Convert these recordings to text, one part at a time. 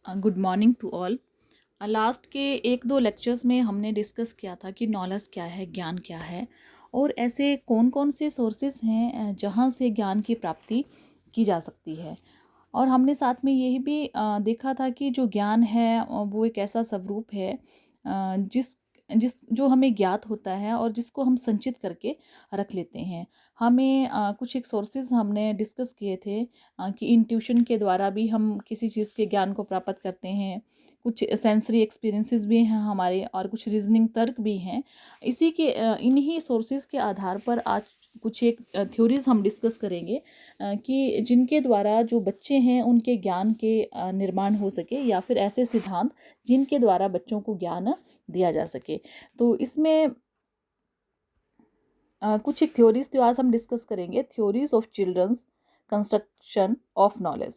Good morning to all. Last के एक दो लेक्चर्स में हमने डिस्कस किया था कि नॉलेज क्या है, ज्ञान क्या है, और ऐसे कौन कौन से सोर्सेस हैं जहाँ से ज्ञान की प्राप्ति की जा सकती है। और हमने साथ में यही भी देखा था कि जो ज्ञान है वो एक ऐसा स्वरूप है जिस जिस जो हमें ज्ञात होता है और जिसको हम संचित करके रख लेते हैं। हमें कुछ एक सोर्सेज हमने डिस्कस किए थे कि इंट्यूशन के द्वारा भी हम किसी चीज़ के ज्ञान को प्राप्त करते हैं। कुछ सेंसरी एक्सपीरियंसेस भी हैं हमारे, और कुछ रीजनिंग तर्क भी हैं। इसी के इन्हीं सोर्सेज के आधार पर आज कुछ एक थ्योरीज हम डिस्कस करेंगे कि जिनके द्वारा जो बच्चे हैं उनके ज्ञान के निर्माण हो सके, या फिर ऐसे सिद्धांत जिनके द्वारा बच्चों को ज्ञान दिया जा सके। तो इसमें कुछ एक थ्योरीज तो आज हम डिस्कस करेंगे। Theories of children's construction of knowledge,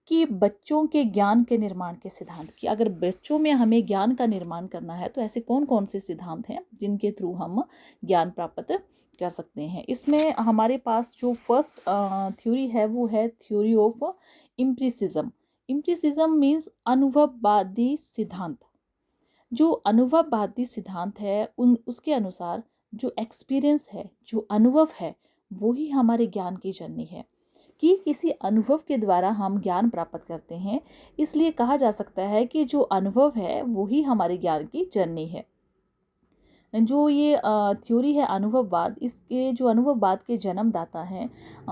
कि बच्चों के ज्ञान के निर्माण के सिद्धांत, कि अगर बच्चों में हमें ज्ञान का निर्माण करना है तो ऐसे कौन कौन से सिद्धांत हैं जिनके थ्रू हम ज्ञान प्राप्त कर सकते हैं। इसमें हमारे पास जो फर्स्ट थ्योरी है वो है थ्योरी ऑफ इम्प्रिसिज्म। इम्प्रिसिज्म मीन्स अनुभववादी सिद्धांत। जो अनुभववादी सिद्धांत है उसके अनुसार जो एक्सपीरियंस है, जो अनुभव है, वो ही हमारे ज्ञान की जननी है। कि किसी अनुभव के द्वारा हम ज्ञान प्राप्त करते हैं, इसलिए कहा जा सकता है कि जो अनुभव है वो ही हमारे ज्ञान की जननी है। जो ये थ्योरी है अनुभववाद, इसके जो अनुभववाद के जन्मदाता हैं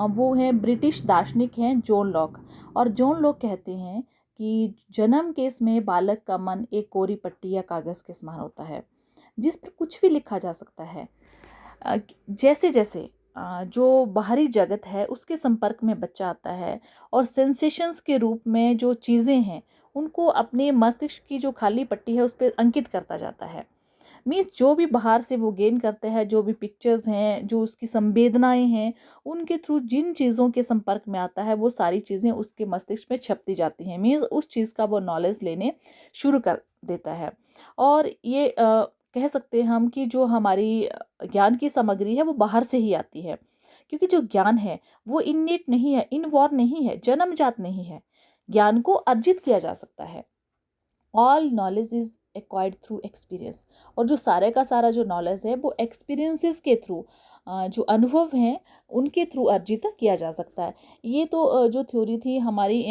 वो हैं ब्रिटिश दार्शनिक हैं जॉन लॉक। और जॉन लॉक कहते हैं कि जन्म केस में बालक का मन एक कोरी पट्टी या कागज़ के समान होता है जिस पर कुछ भी लिखा जा सकता है। जैसे जैसे जो बाहरी जगत है उसके संपर्क में बच्चा आता है और सेंसेशंस के रूप में जो चीज़ें हैं उनको अपने मस्तिष्क की जो खाली पट्टी है उस पर अंकित करता जाता है। मीन्स जो भी बाहर से वो गेन करते हैं, जो भी पिक्चर्स हैं, जो उसकी संवेदनाएं हैं, उनके थ्रू जिन चीज़ों के संपर्क में आता है वो सारी चीज़ें उसके मस्तिष्क में छपती जाती हैं। मीन्स उस चीज़ का वो नॉलेज लेने शुरू कर देता है। और ये कह सकते हैं हम कि जो हमारी ज्ञान की सामग्री है वो बाहर से ही आती है, क्योंकि जो ज्ञान है वो इननेट नहीं है, इनबॉर्न नहीं है, जन्मजात नहीं है। ज्ञान को अर्जित किया जा सकता है। All knowledge is acquired through experience. और जो सारे का सारा जो नॉलेज है वो एक्सपीरियंसेस के थ्रू, जो अनुभव हैं उनके थ्रू अर्जित किया जा सकता है। ये तो जो थ्योरी थी हमारी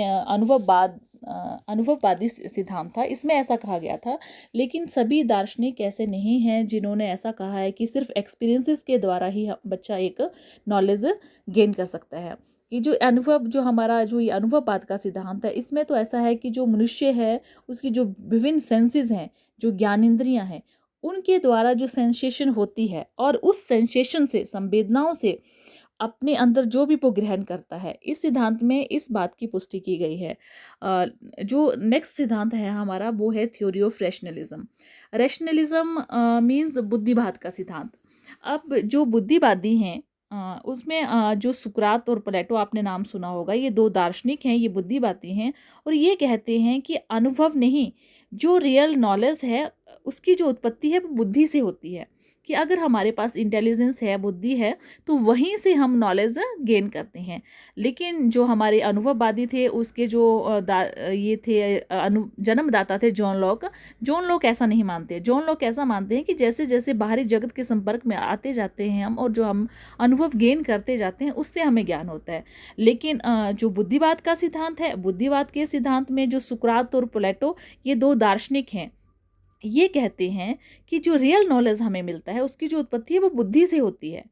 अनुभववादी सिद्धांत था, इसमें ऐसा कहा गया था। लेकिन सभी दार्शनिक ऐसे नहीं हैं जिन्होंने ऐसा कहा है कि सिर्फ एक्सपीरियंसेस के द्वारा ही बच्चा एक नॉलेज गेन कर सकता है। कि जो अनुभव, जो हमारा जो ये अनुभववाद का सिद्धांत है, इसमें तो ऐसा है कि जो मनुष्य है उसकी जो विभिन्न सेंसेस हैं, जो ज्ञानेंद्रियां हैं, उनके द्वारा जो सेंसेशन होती है और उस सेंसेशन से, संवेदनाओं से अपने अंदर जो भी वो ग्रहण करता है, इस सिद्धांत में इस बात की पुष्टि की गई है। जो नेक्स्ट सिद्धांत है हमारा वो है theory of rationalism. Rationalism means बुद्धिवाद का सिद्धांत। अब जो बुद्धिवादी हैं उसमें जो सुकरात और प्लेटो, आपने नाम सुना होगा, ये दो दार्शनिक हैं, ये बुद्धिवादी हैं। और ये कहते हैं कि अनुभव नहीं, जो रियल नॉलेज है उसकी जो उत्पत्ति है वो बुद्धि से होती है। कि अगर हमारे पास इंटेलिजेंस है, बुद्धि है, तो वहीं से हम नॉलेज गेन करते हैं। लेकिन जो हमारे अनुभववादी थे उसके जो ये थे जन्मदाता थे जॉन लॉक। जॉन लॉक ऐसा नहीं मानते। जॉन लॉक ऐसा मानते हैं कि जैसे जैसे बाहरी जगत के संपर्क में आते जाते हैं हम, और जो हम अनुभव गेन करते जाते हैं उससे हमें ज्ञान होता है। लेकिन जो बुद्धिवाद का सिद्धांत है, बुद्धिवाद के सिद्धांत में जो सुकरात और प्लेटो, ये दो दार्शनिक हैं, ये कहते हैं कि जो रियल नॉलेज हमें मिलता है उसकी जो उत्पत्ति है वो बुद्धि से होती है।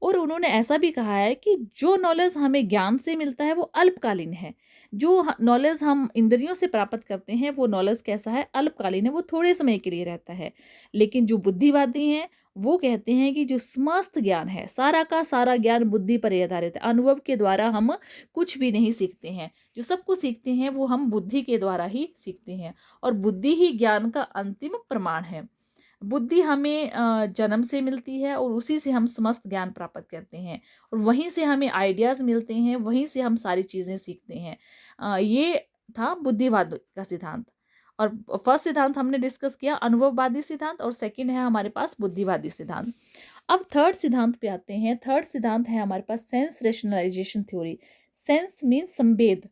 और उन्होंने ऐसा भी कहा है कि जो नॉलेज हमें ज्ञान से मिलता है वो अल्पकालीन है। जो नॉलेज हम इंद्रियों से प्राप्त करते हैं वो नॉलेज कैसा है, अल्पकालीन है, वो थोड़े समय के लिए रहता है। लेकिन जो बुद्धिवादी हैं वो कहते हैं कि जो समस्त ज्ञान है, सारा का सारा ज्ञान बुद्धि पर ही आधारित है। अनुभव के द्वारा हम कुछ भी नहीं सीखते हैं। जो सब कुछ सीखते हैं वो हम बुद्धि के द्वारा ही सीखते हैं। और बुद्धि ही ज्ञान का अंतिम प्रमाण है। बुद्धि हमें जन्म से मिलती है और उसी से हम समस्त ज्ञान प्राप्त करते हैं, और वहीं से हमें आइडियाज़ मिलते हैं, वहीं से हम सारी चीज़ें सीखते हैं। ये था बुद्धिवाद का सिद्धांत। और फर्स्ट सिद्धांत हमने डिस्कस किया अनुभववादी सिद्धांत, और सेकंड है हमारे पास बुद्धिवादी सिद्धांत। अब थर्ड सिद्धांत पे आते हैं। थर्ड सिद्धांत है हमारे पास sense rationalisation theory. Sense means संवेद,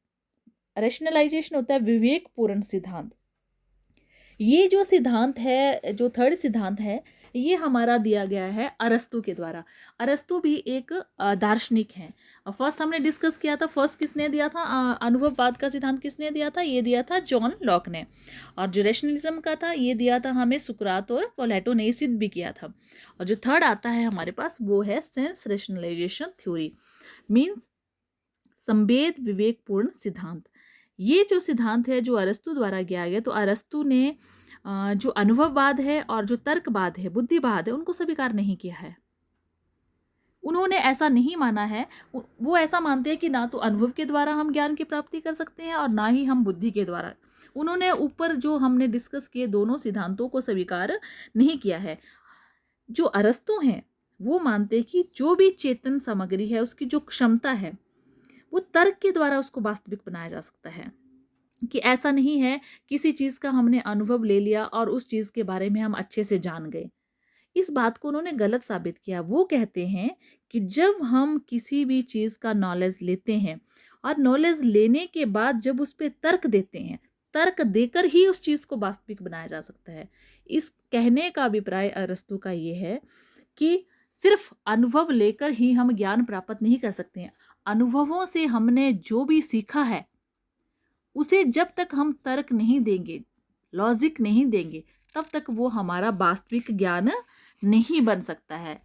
रैशनलाइजेशन होता है विवेकपूर्ण सिद्धांत। ये जो सिद्धांत है, जो थर्ड सिद्धांत है, ये हमारा दिया गया है अरस्तु के द्वारा। अरस्तु भी एक दार्शनिक हैं। फर्स्ट हमने डिस्कस किया था, फर्स्ट किसने दिया था अनुभववाद का सिद्धांत किसने दिया था? ये दिया था जॉन लॉक ने। और जो रैशनलिज्म का था ये दिया था हमें सुकरात और प्लेटो ने सिद्ध भी किया था। और जो थर्ड आता है हमारे पास वो है सेंस रैशनलाइजेशन थ्योरी, मीन्स संवेद विवेकपूर्ण सिद्धांत। ये जो सिद्धांत है जो अरस्तु द्वारा किया गया, तो अरस्तु ने जो अनुभववाद है और जो तर्कवाद है, बुद्धिवाद है, उनको स्वीकार नहीं किया है। उन्होंने ऐसा नहीं माना है, वो ऐसा मानते हैं कि ना तो अनुभव के द्वारा हम ज्ञान की प्राप्ति कर सकते हैं और ना ही हम बुद्धि के द्वारा। उन्होंने ऊपर जो हमने डिस्कस किए दोनों सिद्धांतों को स्वीकार नहीं किया है। जो अरस्तु हैं वो मानते हैं कि जो भी चेतन सामग्री है उसकी जो क्षमता है वो तर्क के द्वारा उसको वास्तविक बनाया जा सकता है। कि ऐसा नहीं है किसी चीज़ का हमने अनुभव ले लिया और उस चीज़ के बारे में हम अच्छे से जान गए। इस बात को उन्होंने गलत साबित किया। वो कहते हैं कि जब हम किसी भी चीज़ का नॉलेज लेते हैं और नॉलेज लेने के बाद जब उस पे तर्क देते हैं, तर्क देकर ही उस चीज़ को वास्तविक बनाया जा सकता है। इस कहने का अभिप्राय अरस्तु का ये है कि सिर्फ अनुभव लेकर ही हम ज्ञान प्राप्त नहीं कर सकते हैं। अनुभवों से हमने जो भी सीखा है उसे जब तक हम तर्क नहीं देंगे, लॉजिक नहीं देंगे, तब तक वो हमारा वास्तविक ज्ञान नहीं बन सकता है।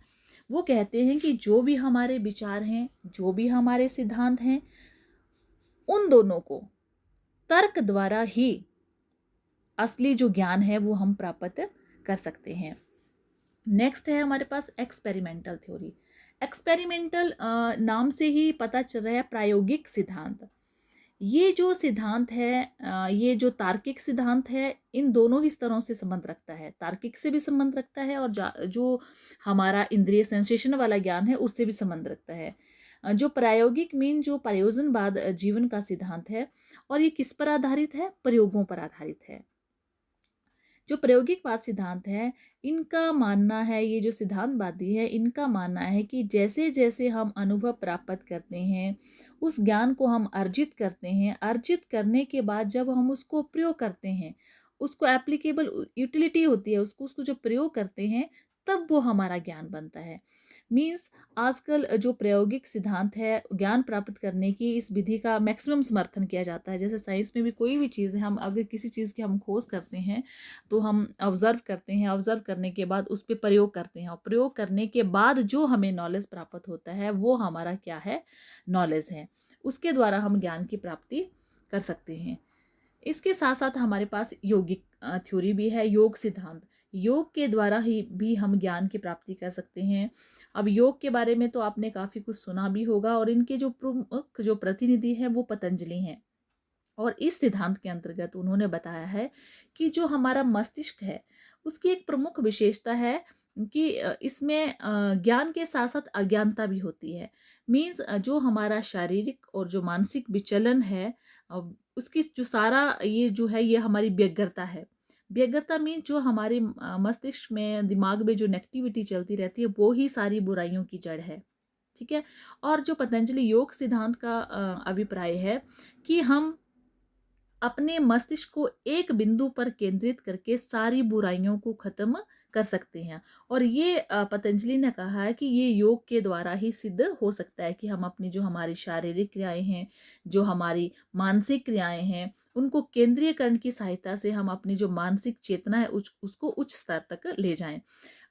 वो कहते हैं कि जो भी हमारे विचार हैं, जो भी हमारे सिद्धांत हैं, उन दोनों को तर्क द्वारा ही असली जो ज्ञान है वो हम प्राप्त कर सकते हैं। नेक्स्ट है हमारे पास एक्सपेरिमेंटल थ्योरी। एक्सपेरिमेंटल नाम से ही पता चल रहा है प्रायोगिक सिद्धांत। ये जो सिद्धांत है, ये जो तार्किक सिद्धांत है, इन दोनों ही स्तरों से संबंध रखता है। तार्किक से भी संबंध रखता है और जो हमारा इंद्रिय सेंसेशन वाला ज्ञान है उससे भी संबंध रखता है। जो प्रायोगिक मीन जो प्रयोजनवाद जीवन का सिद्धांत है, और ये किस पर आधारित है? प्रयोगों पर आधारित है। जो प्रायोगिकवाद सिद्धांत है, इनका मानना है, ये जो सिद्धांतवादी है इनका मानना है कि जैसे जैसे हम अनुभव प्राप्त करते हैं, उस ज्ञान को हम अर्जित करते हैं, अर्जित करने के बाद जब हम उसको प्रयोग करते हैं, उसको एप्लीकेबल यूटिलिटी होती है, उसको उसको जब प्रयोग करते हैं तब वो हमारा ज्ञान बनता है। मीन्स आजकल जो प्रायोगिक सिद्धांत है ज्ञान प्राप्त करने की, इस विधि का मैक्सिमम समर्थन किया जाता है। जैसे साइंस में भी कोई भी चीज़ है, हम अगर किसी चीज़ की हम खोज करते हैं तो हम ऑब्जर्व करते हैं, ऑब्जर्व करने के बाद उस पर प्रयोग करते हैं, और प्रयोग करने के बाद जो हमें नॉलेज प्राप्त होता है वो हमारा क्या है? नॉलेज है। उसके द्वारा हम ज्ञान की प्राप्ति कर सकते हैं। इसके साथ साथ हमारे पास यौगिक थ्योरी भी है, योग सिद्धांत। योग के द्वारा ही भी हम ज्ञान की प्राप्ति कर सकते हैं। अब योग के बारे में तो आपने काफ़ी कुछ सुना भी होगा, और इनके जो प्रमुख जो प्रतिनिधि हैं वो पतंजलि हैं। और इस सिद्धांत के अंतर्गत उन्होंने बताया है कि जो हमारा मस्तिष्क है उसकी एक प्रमुख विशेषता है कि इसमें ज्ञान के साथ साथ अज्ञानता भी होती है। मीन्स जो हमारा शारीरिक और जो मानसिक विचलन है, उसकी जो सारा ये जो है ये हमारी व्यग्रता है। व्यग्रता मीन्स जो हमारे मस्तिष्क में, दिमाग में जो नेगेटिविटी चलती रहती है वो ही सारी बुराइयों की जड़ है। ठीक है। और जो पतंजलि योग सिद्धांत का अभिप्राय है कि हम अपने मस्तिष्क को एक बिंदु पर केंद्रित करके सारी बुराइयों को खत्म कर सकते हैं। और ये पतंजलि ने कहा है कि ये योग के द्वारा ही सिद्ध हो सकता है कि हम अपनी जो हमारी शारीरिक क्रियाएं हैं, जो हमारी मानसिक क्रियाएं हैं, उनको केंद्रीयकरण की सहायता से हम अपनी जो मानसिक चेतना है उसको उच्च स्तर तक ले जाएं।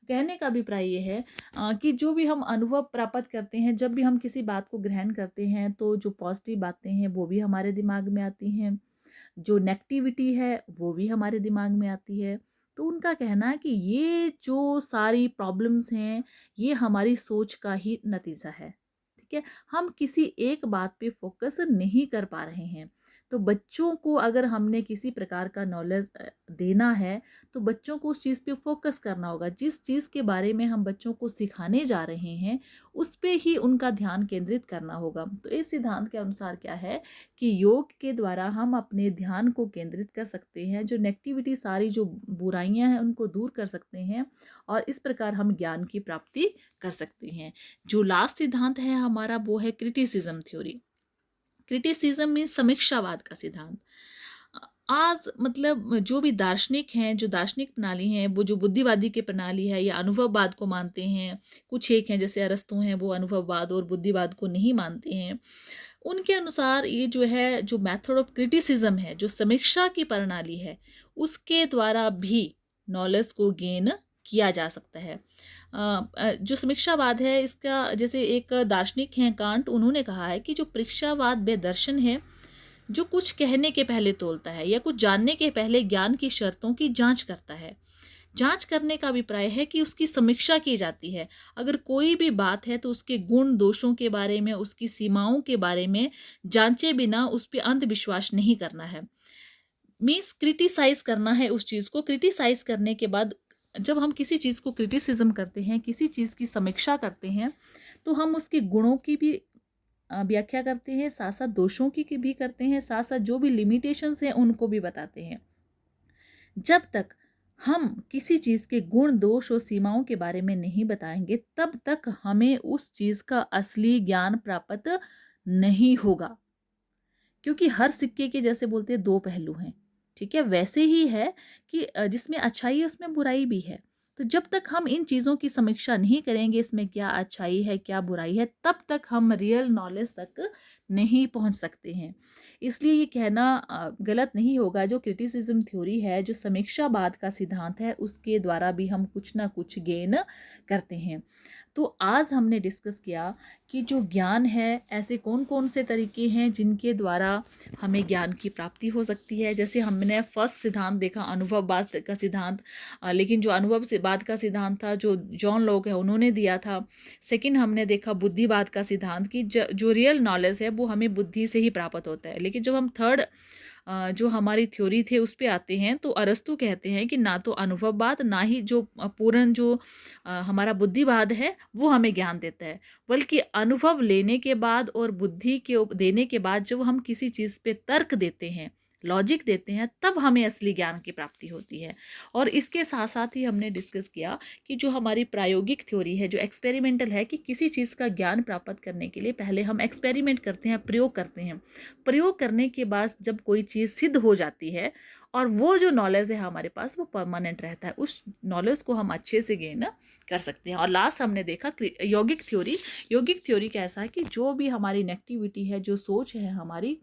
कहने का अभिप्राय ये है कि जो भी हम अनुभव प्राप्त करते हैं, जब भी हम किसी बात को ग्रहण करते हैं तो जो पॉजिटिव बातें हैं वो भी हमारे दिमाग में आती हैं, जो नेगेटिविटी है वो भी हमारे दिमाग में आती है। तो उनका कहना है कि ये जो सारी प्रॉब्लम्स हैं ये हमारी सोच का ही नतीजा है। ठीक है। हम किसी एक बात पे फोकस नहीं कर पा रहे हैं। तो बच्चों को अगर हमने किसी प्रकार का नॉलेज देना है तो बच्चों को उस चीज़ पे फोकस करना होगा। जिस चीज़ के बारे में हम बच्चों को सिखाने जा रहे हैं उस पे ही उनका ध्यान केंद्रित करना होगा। तो इस सिद्धांत के अनुसार क्या है कि योग के द्वारा हम अपने ध्यान को केंद्रित कर सकते हैं, जो नेगेटिविटी, सारी जो बुराइयां हैं उनको दूर कर सकते हैं, और इस प्रकार हम ज्ञान की प्राप्ति कर सकते हैं। जो लास्ट सिद्धांत है हमारा वो है क्रिटिसिज्म थ्योरी। क्रिटिसिज्म मीन्स समीक्षावाद का सिद्धांत। आज मतलब जो भी दार्शनिक हैं, जो दार्शनिक प्रणाली हैं, वो जो बुद्धिवादी की प्रणाली है या अनुभववाद को मानते हैं, कुछ एक हैं जैसे अरस्तू हैं, वो अनुभववाद और बुद्धिवाद को नहीं मानते हैं। उनके अनुसार ये जो है, जो मेथड ऑफ क्रिटिसिज्म है, जो समीक्षा की प्रणाली है, उसके द्वारा भी नॉलेज को गेन किया जा सकता है। जो समीक्षावाद है, इसका जैसे एक दार्शनिक हैं कांट, उन्होंने कहा है कि जो परीक्षावाद वह दर्शन है जो कुछ कहने के पहले तोलता है या कुछ जानने के पहले ज्ञान की शर्तों की जांच करता है। जांच करने का अभिप्राय है कि उसकी समीक्षा की जाती है। अगर कोई भी बात है तो उसके गुण दोषों के बारे में, उसकी सीमाओं के बारे में जांचे बिना उस पर अंधविश्वास नहीं करना है। मीन्स क्रिटिसाइज करना है उस चीज़ को। क्रिटिसाइज करने के बाद जब हम किसी चीज़ को क्रिटिसिज्म करते हैं, किसी चीज़ की समीक्षा करते हैं, तो हम उसके गुणों की भी व्याख्या करते हैं, साथ साथ दोषों की भी करते हैं, साथ साथ जो भी लिमिटेशंस हैं उनको भी बताते हैं। जब तक हम किसी चीज़ के गुण दोष और सीमाओं के बारे में नहीं बताएंगे, तब तक हमें उस चीज़ का असली ज्ञान प्राप्त नहीं होगा। क्योंकि हर सिक्के के, जैसे बोलते हैं, दो पहलू हैं, ठीक है, वैसे ही है कि जिसमें अच्छाई है उसमें बुराई भी है। तो जब तक हम इन चीज़ों की समीक्षा नहीं करेंगे, इसमें क्या अच्छाई है क्या बुराई है, तब तक हम रियल नॉलेज तक नहीं पहुंच सकते हैं। इसलिए ये कहना गलत नहीं होगा, जो क्रिटिसिज्म थ्योरी है, जो समीक्षावाद का सिद्धांत है, उसके द्वारा भी हम कुछ ना कुछ गेन करते हैं। तो आज हमने डिस्कस किया कि जो ज्ञान है, ऐसे कौन कौन से तरीके हैं जिनके द्वारा हमें ज्ञान की प्राप्ति हो सकती है। जैसे हमने फर्स्ट सिद्धांत देखा, अनुभववाद का सिद्धांत, लेकिन जो अनुभववाद का सिद्धांत था, जो जॉन लॉक है उन्होंने दिया था। सेकंड हमने देखा बुद्धिवाद का सिद्धांत कि जो रियल नॉलेज है वो हमें बुद्धि से ही प्राप्त होता है। लेकिन जब हम थर्ड जो हमारी थ्योरी थे उस पे आते हैं, तो अरस्तु कहते हैं कि ना तो अनुभववाद, ना ही जो पूर्ण जो हमारा बुद्धिवाद है वो हमें ज्ञान देता है, बल्कि अनुभव लेने के बाद और बुद्धि के देने के बाद जब हम किसी चीज़ पे तर्क देते हैं, लॉजिक देते हैं, तब हमें असली ज्ञान की प्राप्ति होती है। और इसके साथ साथ ही हमने डिस्कस किया कि जो हमारी प्रायोगिक थ्योरी है, जो एक्सपेरिमेंटल है, कि किसी चीज़ का ज्ञान प्राप्त करने के लिए पहले हम एक्सपेरिमेंट करते हैं, प्रयोग करते हैं। प्रयोग करने के बाद जब कोई चीज़ सिद्ध हो जाती है और वो जो नॉलेज है हमारे पास वो परमानेंट रहता है, उस नॉलेज को हम अच्छे से गेन कर सकते हैं। और लास्ट हमने देखा यौगिक थ्योरी। यौगिक थ्योरी कैसा है कि जो भी हमारी नेगेटिविटी है, जो सोच है हमारी,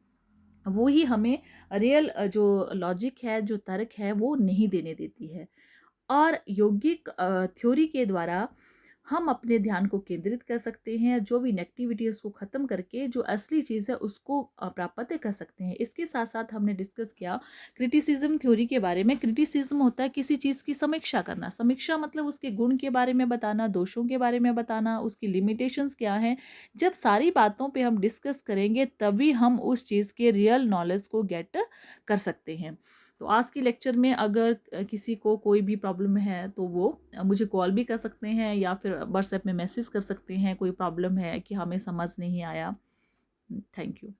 वो ही हमें रियल जो लॉजिक है, जो तर्क है, वो नहीं देने देती है। और यौगिक थ्योरी के द्वारा हम अपने ध्यान को केंद्रित कर सकते हैं, जो भी नेगेटिविटी है उसको ख़त्म करके जो असली चीज़ है उसको प्राप्त कर सकते हैं। इसके साथ साथ हमने डिस्कस किया क्रिटिसिज्म थ्योरी के बारे में। क्रिटिसिज्म होता है किसी चीज़ की समीक्षा करना। समीक्षा मतलब उसके गुण के बारे में बताना, दोषों के बारे में बताना, उसकी लिमिटेशंस क्या हैं। जब सारी बातों पे हम डिस्कस करेंगे तभी हम उस चीज़ के रियल नॉलेज को गेट कर सकते हैं। तो आज की लेक्चर में अगर किसी को कोई भी प्रॉब्लम है तो वो मुझे कॉल भी कर सकते हैं या फिर व्हाट्सएप में मैसेज कर सकते हैं, कोई प्रॉब्लम है कि हमें समझ नहीं आया। Thank you.